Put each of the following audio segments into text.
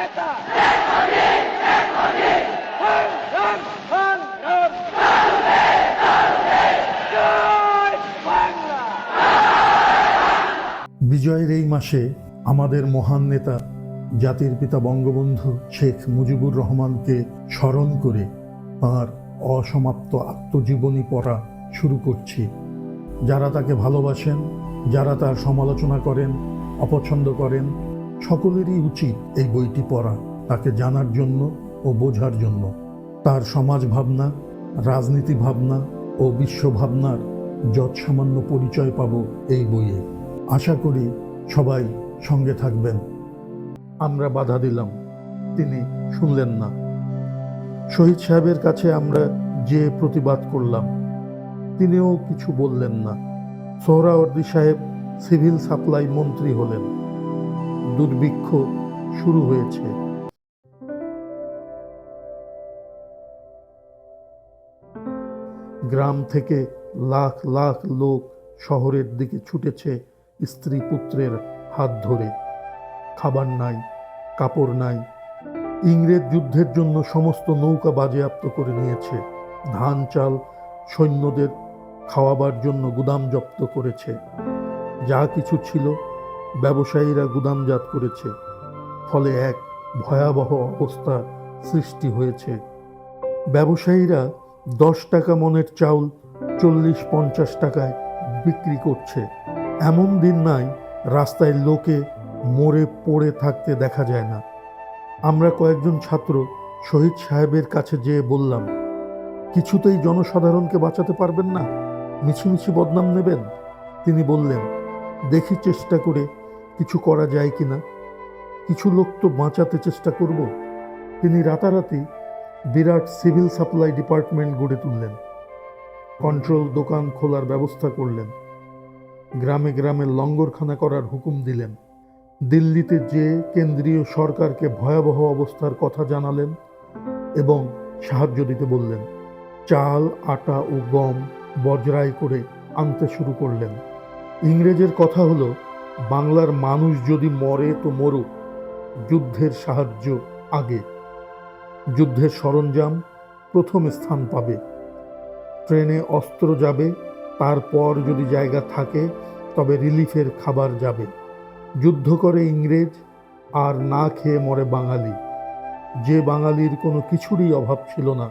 নেতা সংগ্রাম সংগ্রাম জয় বাংলা। বিজয়ের এই মাসে আমাদের মহান নেতা জাতির পিতা বঙ্গবন্ধু শেখ মুজিবুর রহমানকে স্মরণ করে তাঁর অসমাপ্ত আত্মজীবনী পড়া শুরু করছি। যারা তাকে ভালোবাসেন, যারা তার সমালোচনা করেন, অপছন্দ করেন, সকলেরই উচিত এই বইটি পড়া, তাকে জানার জন্য ও বোঝার জন্য। তার সমাজ ভাবনা, রাজনীতি ভাবনা ও বিশ্ব ভাবনার যৎসামান্য পরিচয় পাব এই বইয়ে। আশা করি সবাই সঙ্গে থাকবেন। আমরা বাধা দিলাম, তিনি শুনলেন না। শহীদ সাহেবের কাছে আমরা যে প্রতিবাদ করলাম, তিনিও কিছু বললেন না। সোহরাওয়ার্দী সাহেব সিভিল সাপ্লাই মন্ত্রী হলেন। দুর্ভিক্ষ শুরু হয়েছে। গ্রাম থেকে লাখ লাখ লোক শহরের দিকে ছুটেছে স্ত্রী পুত্রের হাত ধরে। খাবার নাই, কাপড় নাই। ইংরেজ যুদ্ধের জন্য সমস্ত নৌকা বাজেয়াপ্ত করে নিয়েছে। ধান চাল সৈন্যদের খাওয়াবার জন্য গুদাম জব্দ করেছে। যা কিছু ছিল ব্যবসায়ীরা গুদামজাত করেছে। ফলে এক ভয়াবহ অবস্থা সৃষ্টি হয়েছে। ব্যবসায়ীরা 10 টাকা মনের চাউল 40-50 টাকায় বিক্রি করছে। এমন দিন নাই রাস্তায় লোকে মরে পড়ে থাকতে দেখা যায় না। আমরা কয়েকজন ছাত্র শহীদ সাহেবের কাছে যেয়ে বললাম, কিছুতেই জনসাধারণকে বাঁচাতে পারবেন না, মিছিমিছি বদনাম নেবেন? তিনি বললেন, দেখি চেষ্টা করে কিছু করা যায় কিনা। কিছু লোক তো বাঁচাতে চেষ্টা করব। তিনি রাতারাতি বিরাট সিভিল সাপ্লাই ডিপার্টমেন্ট গড়ে তুললেন। কন্ট্রোল দোকান খোলার ব্যবস্থা করলেন। গ্রামে গ্রামে লঙ্গরখানা করার হুকুম দিলেন। দিল্লিতে যে কেন্দ্রীয় সরকারকে ভয়াবহ অবস্থার কথা জানালেন এবং সাহায্য দিতে বললেন। চাল, আটা ও গম বজরাই করে আনতে শুরু করলেন। ইংরেজের কথা হলো, বাংলার মানুষ যদি মরে তো মরুক, যুদ্ধের সাহায্য আগে। যুদ্ধের সরঞ্জাম প্রথম স্থান পাবে। ট্রেনে অস্ত্র যাবে, তারপর যদি জায়গা থাকে তবে রিলিফের খাবার যাবে। যুদ্ধ করে ইংরেজ, আর না খেয়ে মরে বাঙালি। যে বাঙালির কোনো কিছুরই অভাব ছিল না।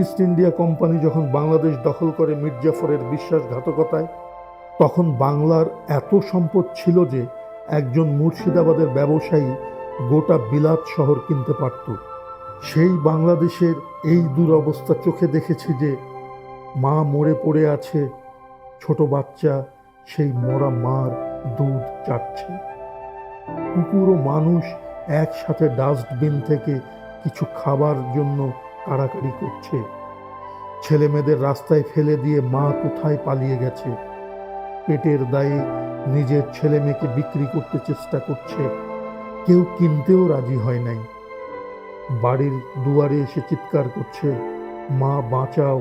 ইস্ট ইন্ডিয়া কোম্পানি যখন বাংলাদেশ দখল করে মির্জাফরের বিশ্বাসঘাতকতায়, তখন বাংলার এত সম্পদ ছিল যে একজন মুর্শিদাবাদের ব্যবসায়ী গোটা বিলাত শহর কিনতে পারত। সেই বাংলাদেশের এই দুরবস্থা চোখে দেখেছি যে মা মরে পড়ে আছে, ছোট বাচ্চা সেই মরা মার দুধ চাটছে। কুকুর ও মানুষ একসাথে ডাস্টবিন থেকে কিছু খাবার জন্য কাড়াকাড়ি করছে। ছেলে মেয়েদের রাস্তায় ফেলে দিয়ে মা কোথায় পালিয়ে গেছে। পেটের দায়ে নিজের ছেলে মেয়েকে বিক্রি করতে চেষ্টা করছে। কেউ কিনতেও রাজি হয় নাই। বাড়ির দুয়ারে এসে চিৎকার করছে, মা বাঁচাও,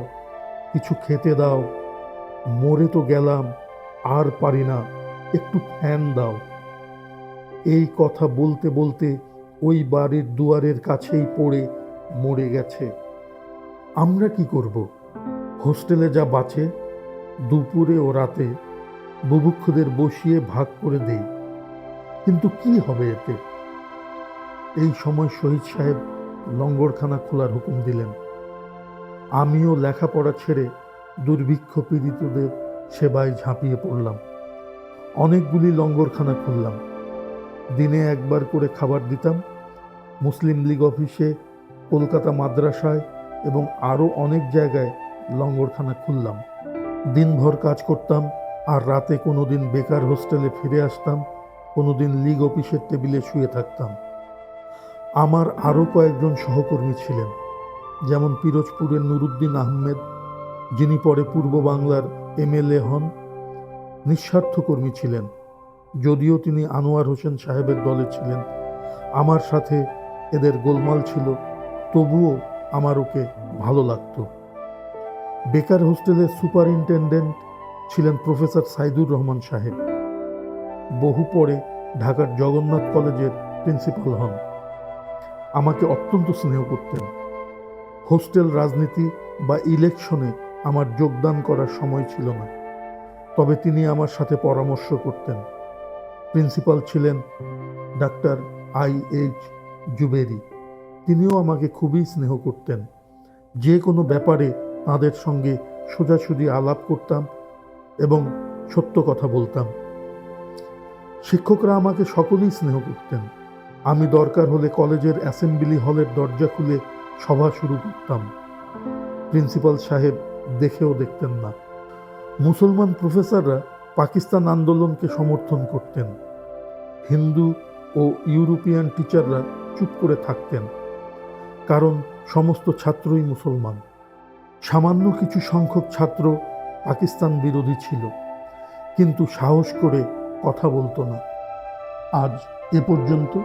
কিছু খেতে দাও, মরে তো গেলাম, আর পারি না, একটু ফ্যান দাও। এই কথা বলতে বলতে ওই বাড়ির দুয়ারের কাছেই পড়ে মরে গেছে। আমরা কি করব? হোস্টেলে যা বাঁচে দুপুরে ও রাতে বুভুক্ষুদের বসিয়ে ভাগ করে দেই। কিন্তু কি হবে এতে? এই সময় শহীদ সাহেব লঙ্গরখানা খোলার হুকুম দিলেন। আমিও লেখাপড়া ছেড়ে দুর্ভিক্ষ পীড়িতদের সেবায় ঝাঁপিয়ে পড়লাম। অনেকগুলি লঙ্গরখানা খুললাম। দিনে একবার করে খাবার দিতাম। মুসলিম লীগ অফিসে, কলকাতা মাদ্রাসায় এবং আরও অনেক জায়গায় লঙ্গরখানা খুললাম। দিনভর কাজ করতাম, আর রাতে কোনোদিন বেকার হোস্টেলে ফিরে আসতাম, কোনোদিন লীগ অফিসের টেবিলে শুয়ে থাকতাম। আমার আরও কয়েকজন সহকর্মী ছিলেন, যেমন পিরোজপুরের নুরুদ্দিন আহমেদ, যিনি পরে পূর্ব বাংলার MLA হন। নিঃস্বার্থ কর্মী ছিলেন, যদিও তিনি আনোয়ার হোসেন সাহেবের দলে ছিলেন। আমার সাথে এদের গোলমাল ছিল, তবুও আমার ওকে ভালো লাগতো। বেকার হোস্টেলের সুপারিনটেন্ডেন্ট ছিলেন প্রফেসর সাইদুর রহমান সাহেব। বহু পরে ঢাকার জগন্নাথ কলেজের প্রিন্সিপাল হন। আমাকে অত্যন্ত স্নেহ করতেন। হোস্টেল রাজনীতি বা ইলেকশনে আমার যোগদান করার সময় ছিল না, তবে তিনি আমার সাথে পরামর্শ করতেন। প্রিন্সিপাল ছিলেন ডাক্তার IH জুবেরি। তিনিও আমাকে খুবই স্নেহ করতেন। যে কোনো ব্যাপারে তাঁদের সঙ্গে সোজাসুজি আলাপ করতাম এবং সত্য কথা বলতাম। শিক্ষকরা আমাকে সকলেই স্নেহ করতেন। আমি দরকার হলে কলেজের অ্যাসেম্বলি হলের দরজা খুলে সভা শুরু করতাম। প্রিন্সিপাল সাহেব দেখেও দেখতেন না। মুসলমান প্রফেসররা পাকিস্তান আন্দোলনকে সমর্থন করতেন। হিন্দু ও ইউরোপিয়ান টিচাররা চুপ করে থাকতেন, কারণ সমস্ত ছাত্রই মুসলমান। সামান্য কিছু সংখ্যক ছাত্র পাকিস্তান বিরোধী ছিল, কিন্তু সাহস করে কথা বলতো না। আজ এ পর্যন্ত।